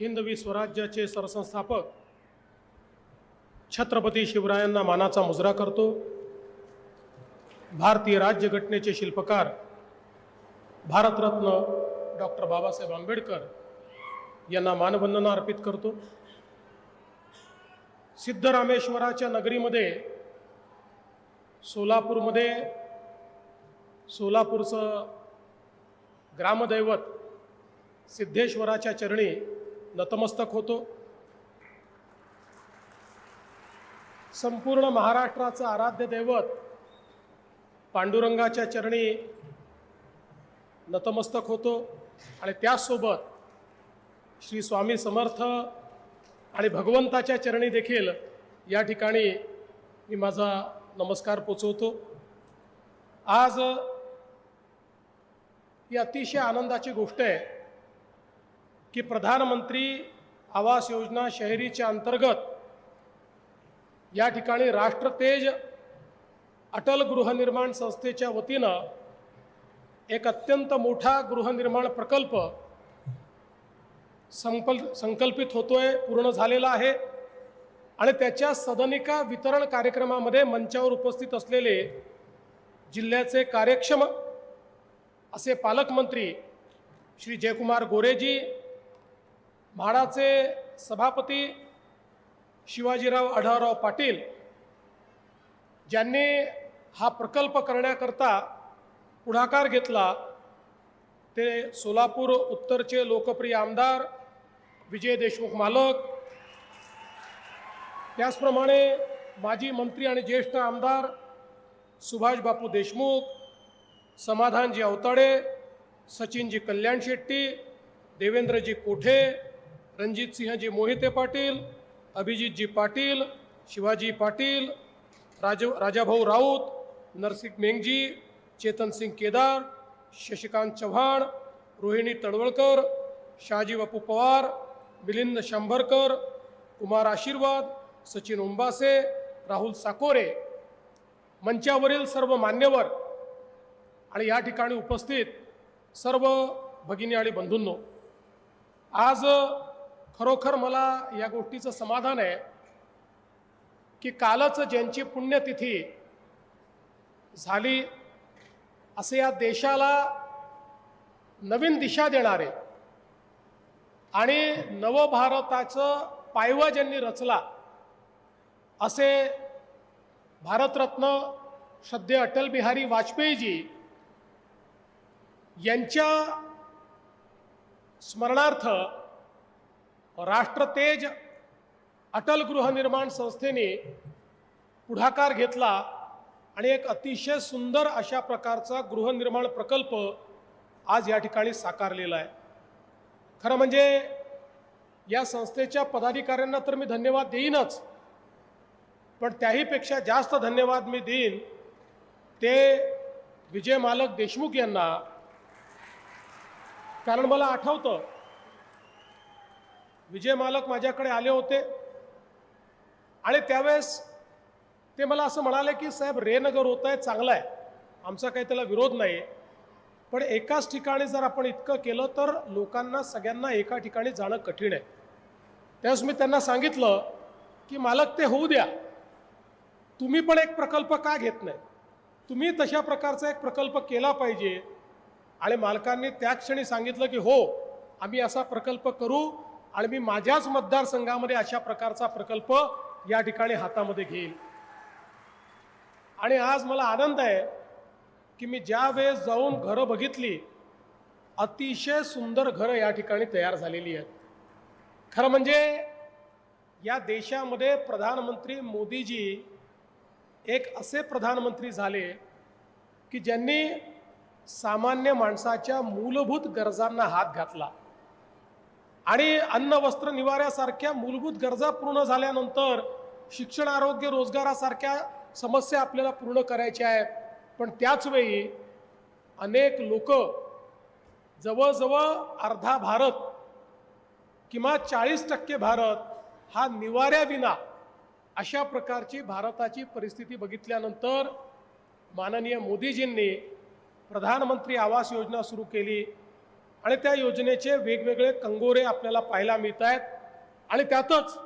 हिंदवी स्वराज्याचे सरसंस्थापक छत्रपती शिवरायांना मानाचा मुजरा करतो। भारतीय राज्यघटनेचे शिल्पकार भारतरत्न डॉक्टर बाबासाहेब आंबेडकर यांना मानवंदना अर्पित करतो। सिद्धरामेश्वराच्या नगरीमध्ये सोलापूरचं ग्रामदैवत सिद्धेश्वराच्या चरणी नतमस्तक होतो। संपूर्ण महाराष्ट्राचं आराध्य दैवत पांडुरंगाच्या चरणी नतमस्तक होतो आणि त्याचसोबत श्री स्वामी समर्थ आणि भगवंताच्या चरणी देखील या ठिकाणी मी माझा नमस्कार पोचवतो। आज ही अतिशय आनंदाची गोष्ट आहे की प्रधानमंत्री आवास योजना शहरीच्या अंतर्गत या ठिकाणी राष्ट्रतेज अटल गृहनिर्माण संस्थेच्या वतीनं एक अत्यंत मोठा गृहनिर्माण प्रकल्प संकल्पित होतोय, पूर्ण झालेला आहे आणि त्याच्या सदनिका वितरण कार्यक्रमामध्ये मंचावर उपस्थित असलेले जिल्ह्याचे कार्यक्षम असे पालकमंत्री श्री जयकुमार गोरेजी, म्हाडाचे सभापती शिवाजीराव आढळराव पाटील, ज्यांनी हा प्रकल्प करण्याकरता पुढाकार घेतला ते सोलापूर उत्तरचे लोकप्रिय आमदार विजय देशमुख मालक, त्याचप्रमाणे माजी मंत्री आणि ज्येष्ठ आमदार सुभाष बापू देशमुख, समाधानजी अवताडे, सचिनजी कल्याण शेट्टी, देवेंद्रजी कोठे, रणजितसिंहजी मोहिते पाटील, अभिजितजी पाटील, शिवाजी पाटील, राजाभाऊ राऊत, नरसिंह मेंगजी, चेतन सिंग केदार, शशिकांत चव्हाण, रोहिणी तळवळकर, शहाजी बापू पवार, मिलिंद शंभरकर, कुमार आशीर्वाद, सचिन उंबासे, राहुल साकोरे, मंचावरील सर्व मान्यवर आणि या ठिकाणी उपस्थित सर्व भगिनी आणि बंधूंनो, आज खरोखर मला या गोष्टीचं समाधान आहे की कालच ज्यांची पुण्यतिथी झाली असे या देशाला नवीन दिशा देणारे आणि नवभारताचं पायवा ज्यांनी रचला असे भारतरत्न श्रद्धेय अटल बिहारी वाजपेयीजी यांच्या स्मरणार्थ राष्ट्रतेज अटल गृहनिर्माण संस्थेने पुढाकार घेतला आणि एक अतिशय सुंदर अशा प्रकारचा गृहनिर्माण प्रकल्प आज या ठिकाणी साकारलेला आहे। खरं म्हणजे या संस्थेच्या पदाधिकाऱ्यांना तर मी धन्यवाद देईनच, पण त्याहीपेक्षा जास्त धन्यवाद मी देईन ते विजय मालक देशमुख यांना। कारण मला आठवतं विजय मालक माझ्याकडे आले होते आणि त्यावेळेस ते मला असं म्हणाले की साहेब रेनगर होत आहे, चांगलं आहे, आमचा काही त्याला विरोध नाही, पण एकाच ठिकाणी जर आपण इतकं केलं तर लोकांना सगळ्यांना एका ठिकाणी जाणं कठीण आहे। त्यावेळेस मी त्यांना सांगितलं की मालक ते होऊ द्या, तुम्ही पण एक प्रकल्प का घेत नाही, तुम्ही तशा प्रकारचा एक प्रकल्प केला पाहिजे। आणि मालकांनी त्याच क्षणी सांगितलं की हो, आम्ही असा प्रकल्प करू आणि मी माझ्याच मतदारसंघामध्ये अशा प्रकारचा प्रकल्प या ठिकाणी हातामध्ये घेईल। आणि आज मला आनंद आहे की मी ज्या वेळेस जाऊन घरं बघितली, अतिशय सुंदर घरं या ठिकाणी तयार झालेली आहेत। खरं म्हणजे या देशामध्ये प्रधानमंत्री मोदीजी एक असे प्रधानमंत्री झाले की ज्यांनी सामान्य माणसाच्या मूलभूत गरजांना हात घातला आणि अन्न वस्त्र निवाऱ्यासारख्या मूलभूत गरजा पूर्ण झाल्यानंतर शिक्षण, आरोग्य, रोजगारासारख्या समस्या आपल्याला पूर्ण करायच्या आहेत। पण त्याच वेळी अनेक लोक, जवळजवळ अर्धा भारत किंवा 40% भारत हा निवाऱ्याविना अशा प्रकारची भारताची परिस्थिती बघितल्यानंतर माननीय मोदीजींनी प्रधानमंत्री आवास योजना सुरू केली आणि त्या योजनेचे वेगवेगळे कंगोरे आपल्याला पाहायला मिळत आहेत। आणि त्यातच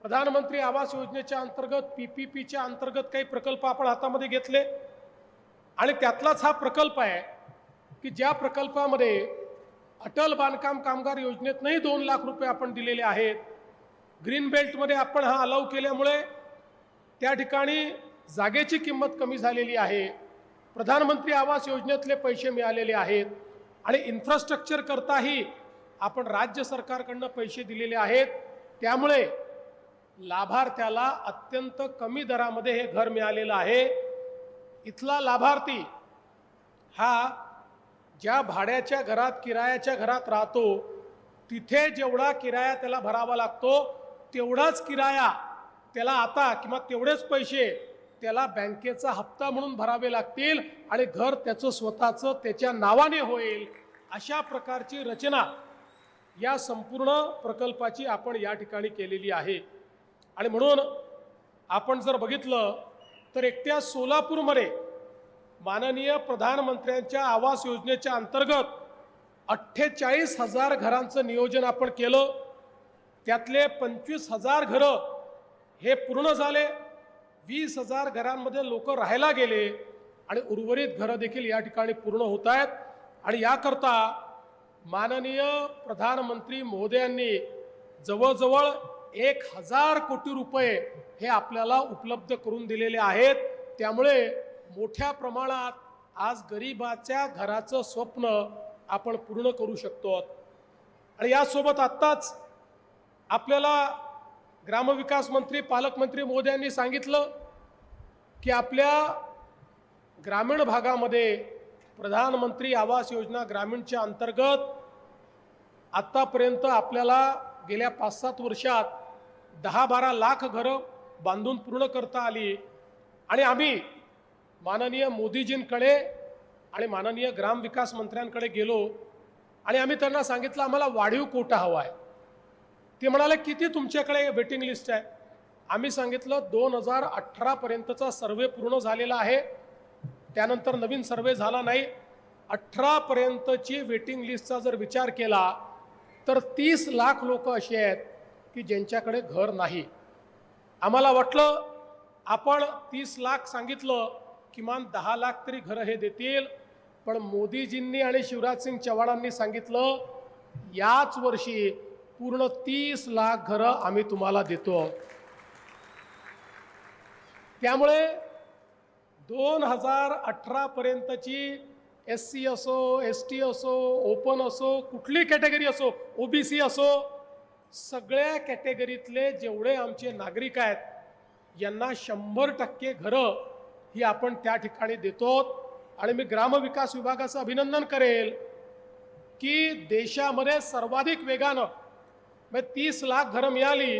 प्रधानमंत्री आवास योजनेच्या अंतर्गत PPPच्या अंतर्गत काही प्रकल्प आपण हातामध्ये घेतले आणि त्यातलाच हा प्रकल्प आहे की ज्या प्रकल्पामध्ये अटल बांधकाम कामगार योजनेतनंही 2 लाख रुपये आपण दिलेले आहेत। ग्रीन बेल्टमध्ये आपण हा अलाउ केल्यामुळे त्या ठिकाणी जागेची किंमत कमी झालेली आहे। प्रधानमंत्री आवास योजनेतले पैसे मिळालेले आहेत आणि इन्फ्रास्ट्रक्चर करताही आपण राज्य सरकारकडून पैसे दिलेले आहेत। त्यामुळे लाभार्थ्याला अत्यंत कमी दरामध्ये हे घर मिळालेलं आहे। इथला लाभार्थी हा ज्या भाड्याच्या घरात किरायाच्या घरात राहतो तिथे जेवढा किराया त्याला भरावा लागतो तेवढाच किराया त्याला आता किंवा तेवढेच पैसे त्याला बँकेचा हप्ता म्हणून भरावे लागतील आणि घर त्याचं स्वतःचं त्याच्या नावाने होईल। अशा प्रकारची रचना या संपूर्ण प्रकल्पाची आपण या ठिकाणी केलेली आहे। आणि म्हणून आपण जर बघितलं तर एकट्या सोलापूरमध्ये माननीय प्रधानमंत्र्यांच्या आवास योजनेच्या अंतर्गत 48,000 घरांचं नियोजन आपण केलं। त्यातले 25,000 घरं हे पूर्ण झाले, 20,000 घरांमध्ये लोक राहायला गेले आणि उर्वरित घरं देखील या ठिकाणी पूर्ण होत आहेत। आणि याकरता माननीय प्रधानमंत्री महोदयांनी जवळजवळ 1,000 कोटी रुपये हे आपल्याला उपलब्ध करून दिलेले आहेत। त्यामुळे मोठ्या प्रमाणात आज गरिबाच्या घराचं स्वप्न आपण पूर्ण करू शकतो। आणि यासोबत आत्ताच आपल्याला ग्रामविकास मंत्री पालकमंत्री महोदयांनी सांगितलं की आपल्या ग्रामीण भागामध्ये प्रधानमंत्री आवास योजना ग्रामीणच्या अंतर्गत आत्तापर्यंत आपल्याला गेल्या 5-7 वर्षात 10-12 लाख घरं बांधून पूर्ण करता आली। आणि आम्ही माननीय मोदीजींकडे आणि माननीय ग्रामविकास मंत्र्यांकडे गेलो आणि आम्ही त्यांना सांगितलं आम्हाला वाढीव कोटा हवा आहे। ते म्हणाले किती तुमच्याकडे वेटिंग लिस्ट आहे? आम्ही सांगितलं 2018 पर्यंतचा सर्वे पूर्ण झालेला आहे, त्यानंतर नवीन सर्वे झाला नाही। 18 पर्यंतची वेटिंग लिस्टचा जर विचार केला तर 30 लाख लोक असे आहेत की ज्यांच्याकडे घर नाही। आम्हाला वाटलं आपण 30 लाख सांगितलं, किमान 10 लाख तरी घरं हे देतील, पण मोदीजींनी आणि शिवराजसिंग चव्हाणांनी सांगितलं याच वर्षी पूर्ण 30 लाख घरं आम्ही तुम्हाला देतो। त्यामुळे 2018 पर्यंतची SC असो, ST असो, ओपन असो, कुठली कॅटेगरी असो, OBC असो, सगळ्या कॅटेगरीतले जेवढे आमचे नागरिक आहेत यांना 100% घरं ही आपण त्या ठिकाणी देतो। आणि मी ग्रामविकास विभागाचं अभिनंदन करेल की देशामध्ये सर्वाधिक वेगानं 30 लाख घरं मिळाली,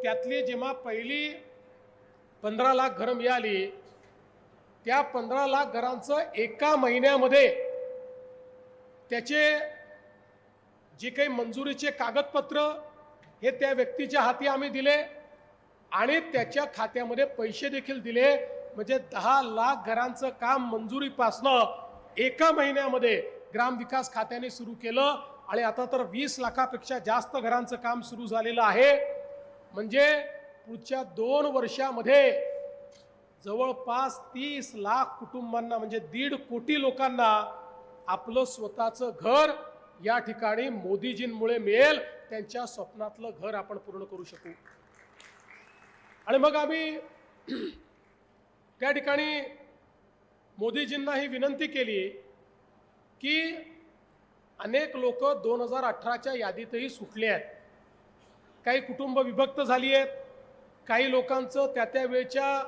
त्यातली जेव्हा पहिली 15 लाख घरं मिळाली त्या 15 लाख घरांचं एका महिन्यामध्ये त्याचे जे काही मंजुरीचे कागदपत्र हे त्या व्यक्तीच्या हाती आम्ही दिले आणि त्याच्या खात्यामध्ये पैसे देखील दिले। म्हणजे 10 लाख घरांचं काम मंजुरीपासनं एका महिन्यामध्ये ग्रामविकास खात्याने सुरू केलं आणि आता तर 20 लाखापेक्षा जास्त घरांचं काम सुरू झालेलं आहे। म्हणजे पुढच्या 2 वर्षामध्ये जवळपास 30 लाख कुटुंबांना म्हणजे 1.5 कोटी लोकांना आपलं स्वतःचं घर या ठिकाणी मोदीजींमुळे मिळेल। त्यांच्या स्वप्नातलं घर आपण पूर्ण करू शकू। आणि मग आम्ही त्या ठिकाणी मोदीजींना ही विनंती केली की अनेक लोक 2018च्या यादीतही सुटले आहेत, काही कुटुंब विभक्त झाली आहेत, काही लोकांचं त्या वेळच्या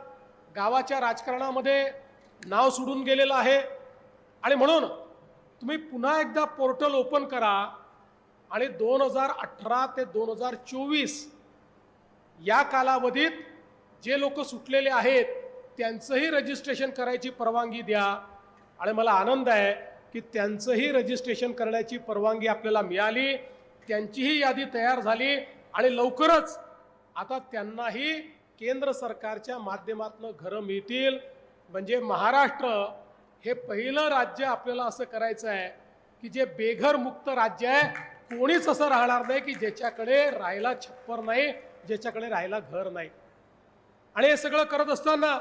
गावाच्या राजकारणामध्ये नाव सोडून गेलेलं आहे। आणि म्हणून तुम्ही पुन्हा एकदा पोर्टल ओपन करा आणि 2018 ते 2024 या कालावधीत जे लोक सुटलेले आहेत त्यांचंही रजिस्ट्रेशन करायची परवानगी द्या। आणि मला आनंद आहे की त्यांचंही रजिस्ट्रेशन करण्याची परवानगी आपल्याला मिळाली, त्यांचीही यादी तयार झाली आणि लवकरच आता त्यांनाही केंद्र सरकारच्या माध्यमातून घरं मिळतील। म्हणजे महाराष्ट्र हे पहिलं राज्य आपल्याला असं करायचं आहे की जे बेघर मुक्त राज्य आहे, कोणीच असं राहणार नाही की ज्याच्याकडे राहायला छप्पर नाही, ज्याच्याकडे राहायला घर नाही. आणि हे सगळं करत असताना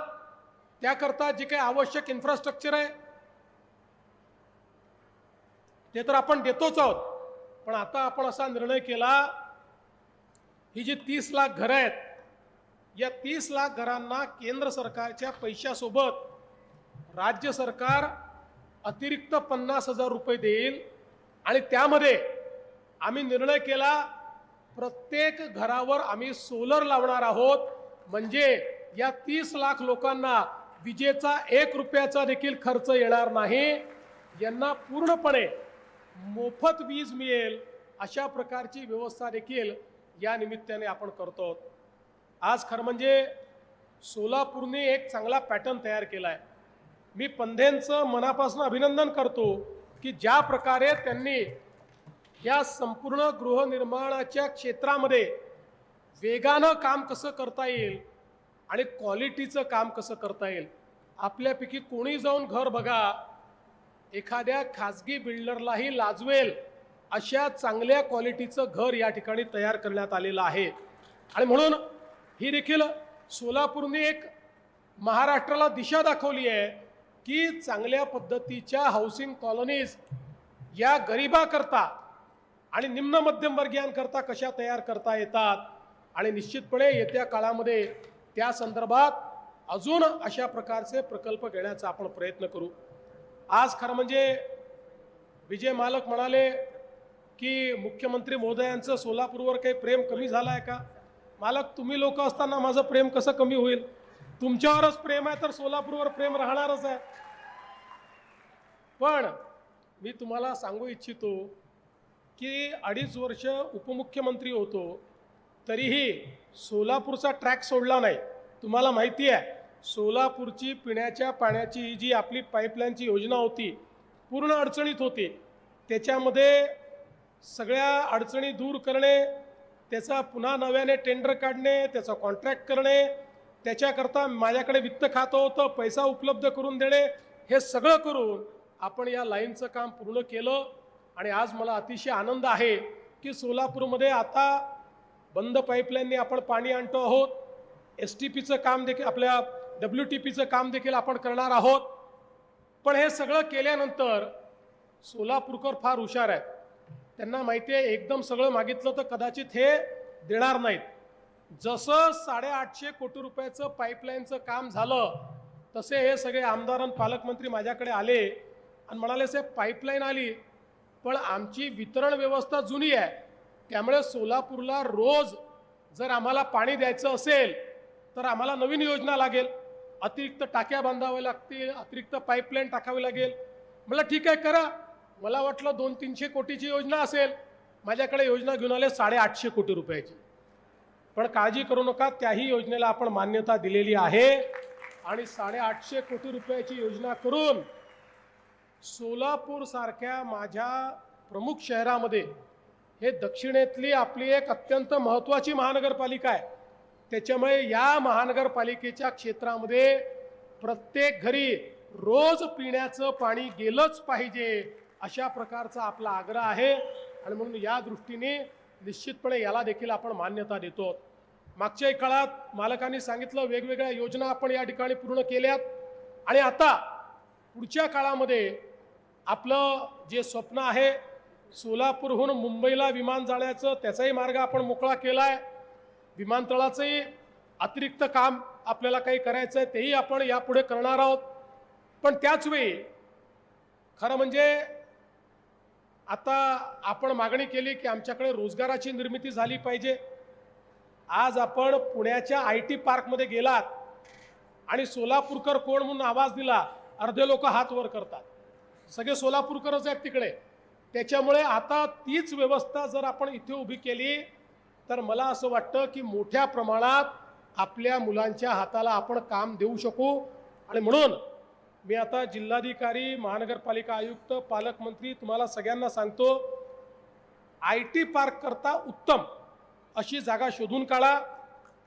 त्याकरता जे काही आवश्यक इन्फ्रास्ट्रक्चर आहे ते तर आपण देतोच आहोत. पण आता आपण असा निर्णय केला, ही जी 30 लाख घरं आहेत, या 30 लाख घरांना केंद्र सरकारच्या पैशासोबत राज्य सरकार अतिरिक्त 50,000 रुपये देईल. आणि त्यामध्ये आम्ही निर्णय केला, प्रत्येक घरावर आम्ही सोलर लावणार आहोत. म्हणजे या 30 लाख लोकांना विजेचा 1 रुपयाचा देखील खर्च येणार नाही. यांना पूर्णपणे मोफत वीज मिळेल अशा प्रकारची व्यवस्था देखील या निमित्ताने आपण करतो. आज खरं म्हणजे सोलापूरने एक चांगला पॅटर्न तयार केला आहे. मी पंधेंचं मनापासून अभिनंदन करतो की ज्या प्रकारे त्यांनी या संपूर्ण गृहनिर्माणाच्या क्षेत्रामध्ये वेगानं काम कसं करता येईल आणि क्वालिटीचं काम कसं करता येईल. आपल्यापैकी कोणी जाऊन घर बघा, एखाद्या खाजगी बिल्डरलाही लाजवेल अशा चांगल्या क्वालिटीचं घर या ठिकाणी तयार करण्यात आलेलं आहे. आणि म्हणून ही देखील सोलापूरने एक महाराष्ट्राला दिशा दाखवली आहे की चांगल्या पद्धतीच्या हाऊसिंग कॉलनीज या गरिबाकरता आणि निम्न मध्यमवर्गीयांकरता कशा तयार करता येतात. आणि निश्चितपणे येत्या काळामध्ये त्या संदर्भात अजून अशा प्रकारचे प्रकल्प घेण्याचा आपण प्रयत्न करू. आज खरं म्हणजे विजय मालक म्हणाले की मुख्यमंत्री महोदयांचं सोलापूरवर काही प्रेम कमी झालं आहे का. मालक, तुम्ही लोक असताना माझं प्रेम कसं कमी होईल. तुमच्यावरच प्रेम आहे तर सोलापूरवर प्रेम राहणारच आहे. पण मी तुम्हाला सांगू इच्छितो की 2.5 वर्ष उपमुख्यमंत्री होतो तरीही सोलापूरचा ट्रॅक सोडला नाही. तुम्हाला माहिती आहे, सोलापूरची पिण्याच्या पाण्याची ही जी आपली पाईपलाईनची योजना होती पूर्ण अडचणीत होती. त्याच्यामध्ये सगळ्या अडचणी दूर करणे, त्याचा पुन्हा नव्याने टेंडर काढणे, त्याचा कॉन्ट्रॅक्ट करणे, त्याच्याकरता माझ्याकडे वित्त खातं होतं, पैसा उपलब्ध करून देणे, हे सगळं करून आपण या लाईनचं काम पूर्ण केलं. आणि आज मला अतिशय आनंद आहे की सोलापूरमध्ये आता बंद पाईपलाईनने आपण पाणी आणतो आहोत. STPचं काम देखील, आपल्या WTPचं काम देखील आपण करणार आहोत. पण हे सगळं केल्यानंतर सोलापूरकर फार हुशार आहेत. त्यांना माहिती आहे एकदम सगळं मागितलं तर कदाचित हे देणार नाहीत. जसं 850 कोटी रुपयाचं पाईपलाईनचं काम झालं तसे हे सगळे आमदार आणि पालकमंत्री माझ्याकडे आले आणि म्हणाले, साहेब पाईपलाईन आली पण आमची वितरण व्यवस्था जुनी आहे, त्यामुळे सोलापूरला रोज जर आम्हाला पाणी द्यायचं असेल तर आम्हाला नवीन योजना लागेल, अतिरिक्त टाक्या बांधाव्या लागतील, अतिरिक्त पाईपलाईन टाकावी लागेल. मला ठीक आहे करा. मला वाटलं 200-300 कोटीची योजना असेल, माझ्याकडे योजना घेऊन आले 850 कोटी रुपयाची. पण काळजी करू नका, त्याही योजनेला आपण मान्यता दिलेली आहे. आणि 850 कोटी रुपयाची योजना करून सोलापूर सारख्या माझ्या प्रमुख शहरामध्ये, हे दक्षिणेतली आपली एक अत्यंत महत्त्वाची महानगरपालिका आहे, त्याच्यामुळे या महानगरपालिकेच्या क्षेत्रामध्ये प्रत्येक घरी रोज पिण्याचं पाणी गेलंच पाहिजे अशा प्रकारचा आपला आग्रह आहे. आणि म्हणून या दृष्टीने निश्चितपणे याला देखील आपण मान्यता देतो. मागच्या काळात मालकांनी सांगितलं वेगवेगळ्या योजना आपण या ठिकाणी पूर्ण केल्यात. आणि आता पुढच्या काळामध्ये आपलं जे स्वप्न आहे सोलापूरहून मुंबईला विमान जाण्याचं, त्याचाही मार्ग आपण मोकळा केला आहे. विमानतळाचंही अतिरिक्त काम आपल्याला काही करायचं आहे, तेही आपण यापुढे करणार आहोत. पण त्याच वेळी खरं म्हणजे आता आपण मागणी केली की आमच्याकडे रोजगाराची निर्मिती झाली पाहिजे. आज आपण पुण्याच्या IT पार्कमध्ये गेलात आणि सोलापूरकर कोण म्हणून आवाज दिला, अर्धे लोक हात वर करतात, सगळे सोलापूरकरच आहेत तिकडे. त्याच्यामुळे आता तीच व्यवस्था जर आपण इथे उभी केली तर मला असं वाटतं की मोठ्या प्रमाणात आपल्या मुलांच्या हाताला आपण काम देऊ शकू. आणि म्हणून मी आता जिल्हाधिकारी, महानगरपालिका आयुक्त, पालकमंत्री तुम्हाला सगळ्यांना सांगतो, IT पार्क करता उत्तम अशी जागा शोधून काढा.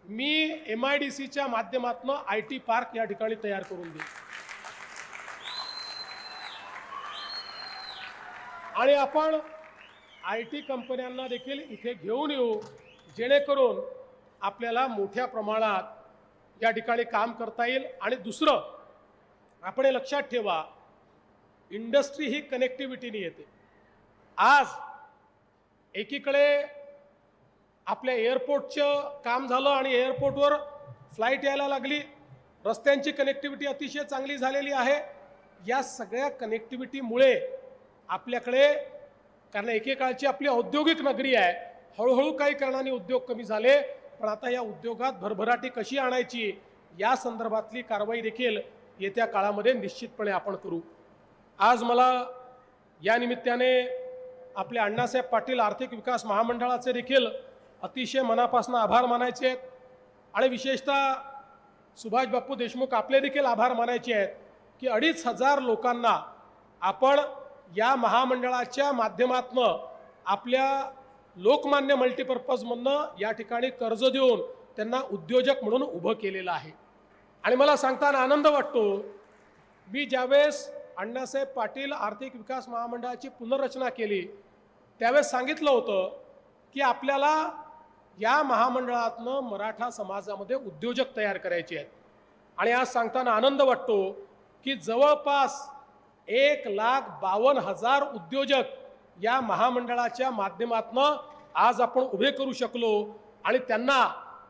मी MIDCच्या माध्यमातून IT पार्क या ठिकाणी तयार करून देईन. आणि आपण IT कंपन्यांना देखील इथे घेऊन येऊ, जेणेकरून आपल्याला मोठ्या प्रमाणात या ठिकाणी काम करता येईल. आणि दुसरं, आपण हे लक्षात ठेवा, इंडस्ट्री ही कनेक्टिव्हिटीने येते. आज एकीकडे आपल्या एअरपोर्टचं काम झालं आणि एअरपोर्टवर फ्लाईट यायला लागली, रस्त्यांची कनेक्टिव्हिटी अतिशय चांगली झालेली आहे. या सगळ्या कनेक्टिव्हिटीमुळे आपल्याकडे, कारण एकेकाळची आपली औद्योगिक नगरी आहे, हळूहळू काही कारणाने उद्योग कमी झाले, पण आता या उद्योगात भरभराटी कशी आणायची या संदर्भातली कारवाई देखील येत्या काळामध्ये निश्चितपणे आपण करू. आज मला या निमित्ताने आपले अण्णासाहेब पाटील आर्थिक विकास महामंडळाचे देखील अतिशय मनापासून आभार मानायचे आहेत. आणि विशेषतः सुभाष बापू देशमुख आपले देखील आभार मानायचे आहेत की 2500 लोकांना आपण या महामंडळाच्या माध्यमातून आपल्या लोकमान्य मल्टीपर्पजमधनं या ठिकाणी कर्ज देऊन त्यांना उद्योजक म्हणून उभं केलेलं आहे. आणि मला सांगताना आनंद वाटतो, मी ज्यावेळेस अण्णासाहेब पाटील आर्थिक विकास महामंडळाची पुनर्रचना केली त्यावेळेस सांगितलं होतं की आपल्याला या महामंडळातनं मराठा समाजामध्ये उद्योजक तयार करायचे आहेत. आणि आज सांगताना आनंद वाटतो की जवळपास 1,52,000 उद्योजक या महामंडळाच्या माध्यमातून आज आपण उभे करू शकलो. आणि त्यांना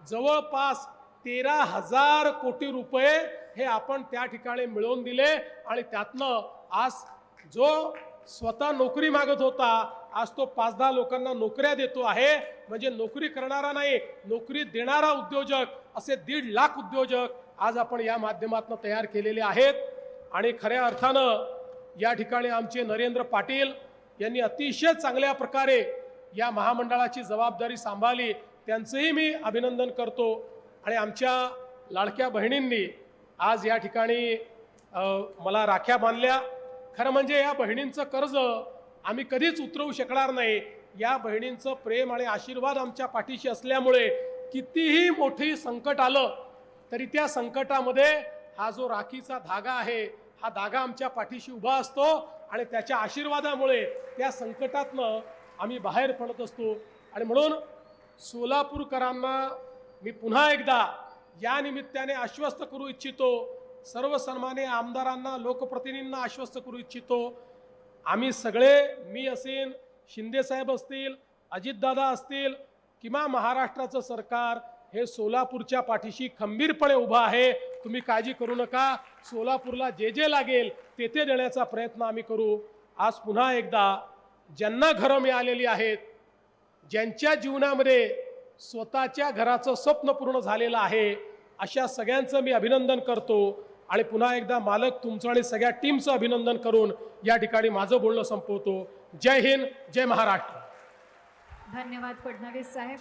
जवळपास 13,000 कोटी रुपये हे आपण त्या ठिकाणी मिळवून दिले. आणि त्यातनं आज जो स्वतः नोकरी मागत होता आज तो 5-10 लोकांना नोकऱ्या देतो आहे. म्हणजे नोकरी करणारा नाही, नोकरी देणारा उद्योजक, असे 1.5 लाख उद्योजक आज आपण या माध्यमातून तयार केलेले आहेत. आणि खऱ्या अर्थानं या ठिकाणी आमचे नरेंद्र पाटील यांनी अतिशय चांगल्या प्रकारे या महामंडळाची जबाबदारी सांभाळली, त्यांचंही मी अभिनंदन करतो. आणि आमच्या लाडक्या बहिणींनी आज या ठिकाणी मला राख्या बांधल्या. खरं म्हणजे या बहिणींचं कर्ज आम्ही कधीच उतरवू शकणार नाही. या बहिणींचं प्रेम आणि आशीर्वाद आमच्या पाठीशी असल्यामुळे कितीही मोठी संकट आलं तरी त्या संकटामध्ये हा जो राखीचा धागा आहे हा धागा आमच्या पाठीशी उभा असतो. आणि त्याच्या आशीर्वादामुळे त्या संकटातनं आम्ही बाहेर पडत असतो. आणि म्हणून सोलापूरकरांना मी पुन्हा एकदा या निमित्ताने आश्वस्त करू इच्छितो, सर्व सन्माननीय आमदारांना, लोकप्रतिनिधींना आश्वस्त करू इच्छितो, आम्ही सगळे, मी असेल, शिंदेसाहेब असतील, अजितदादा असतील किंवा महाराष्ट्राचं सरकार हे सोलापूरच्या पाठीशी खंबीरपणे उभा आहे. तुम्ही काळजी करू नका. सोलापूरला जे जे लागेल ते ते देण्याचा प्रयत्न आम्ही करू. आज पुन्हा एकदा ज्यांना घरं मिळालेली आहेत, ज्यांच्या जीवनामध्ये स्वतःच्या घराचं स्वप्न पूर्ण झालेलं आहे, अशा सगळ्यांचं मी अभिनंदन करतो. आणि पुन्हा एकदा मालक तुमचं आणि सगळ्या टीमचं अभिनंदन करून या ठिकाणी माझं बोलणं संपवतो. जय हिंद, जय महाराष्ट्र. धन्यवाद फडणवीस साहेब.